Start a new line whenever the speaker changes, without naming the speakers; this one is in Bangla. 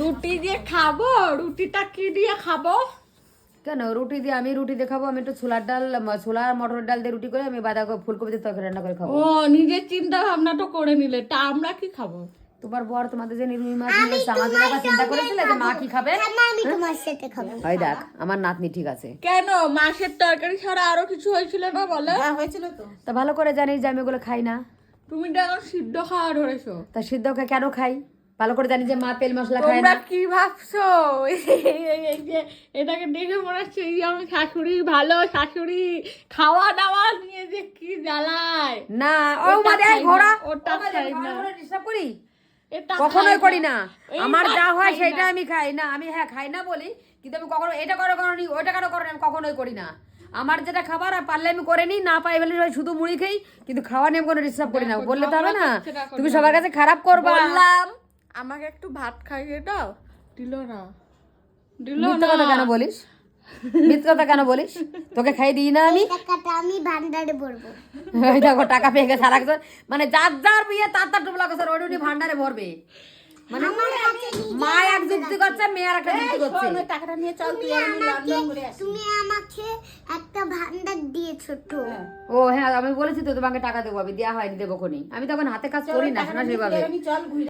রুটি দিয়ে খাবো, রুটিটা কি দিয়ে খাবো?
কেন রুটি দিয়ে? আমি রুটি দিয়ে খাবো। আমি একটু ছোলার ডাল, ছোলা আর মটরের ডাল দিয়ে রুটি করে আমি বাঁধাকপি ফুলকপিতে তরকারি রান্না করে খাবো।
ও নিজের চিন্তা ভাবনা তো করে নিলে, তা আমরা কি খাবো?
তোমার বর তোমাদের যে রুই মাছ নিয়ে এসেছে, আমাদের কথা চিন্তা করেছিলে যে মা কি খাবে?
আমি তোমার সাথে খাবো।
ওই দেখ আমার নাতনি ঠিক আছে।
কেন মাছের তরকারি ছাড়া আরো কিছু হয়েছিল না বলে?
হয়েছিল তো।
তা ভালো করে জানিস যে আমি ওগুলো খাই না।
তুমি তো এখন সিদ্ধ খাওয়া ধরেছো।
তা সিদ্ধ কেন খাই? ভালো করে জানি যে মা তেল মশলা খায়
তোমরা
না।
কি ভাবছো? এই যে এটাকে দেখে মনে হচ্ছে এই আমার শাশুড়ি ভালো শাশুড়ি, খাওয়া দাওয়া নিয়ে যে কি জ্বালায়।
না ও
ওটা
মাদে
খাই না,
ঘোড়া
ওটা খাই না।
ডিস্টার্ব করি
এটা
কখনোই
খাই
করি না।
এই
আমার
ভাত
যা হয়
খাই
সেটা
না।
আমি খাই না। আমি হ্যাঁ খাই না বলি, কিন্তু আমি কখনো এটা করো করো নি ওইটা কেন করো আমি কখনোই করি না। আমার যেটা খাবার আর পারলে আমি করে নিই, না পাই বলে শুধু মুড়ি খাই, কিন্তু খাওয়া নিয়ে আমি কোনো ডিস্টার্ব করি না। বললে তো হবে না, তুমি সবার কাছে খারাপ করবা।
বললাম আমাকে একটু ভাত খাইয়ে দাও, দিল না।
মিথ্যা কথা কেন বলিস? মিথ্যা কথা কেন বলিস? তোকে খাই দিই না আমি?
টাকাটা আমি ভান্ডারে ভরবো।
ওই দেখো টাকা পেয়ে গেছে আরেকজন, মানে যার যার বিয়ে তার তার টুপলা গেছে ওই উনি ভান্ডারে ভরবে। মানে মা এক যুক্তি করছে, মেয়ে আর একটা যুক্তি করছে।
টাকাটা নিয়ে চল, তুই আর আমি লন্ডন ঘুরে আসি।
তুমি আমাকে একটা ভান্ডার দিয়েছো তো।
ও হ্যাঁ আমি বলেছি তো তোমাকে টাকা দেবো, আমি দেওয়া হয়নি, দেবো খনি। আমি তখন হাতে কাজ করি না শোনা সেভাবে।
চল ঘুরে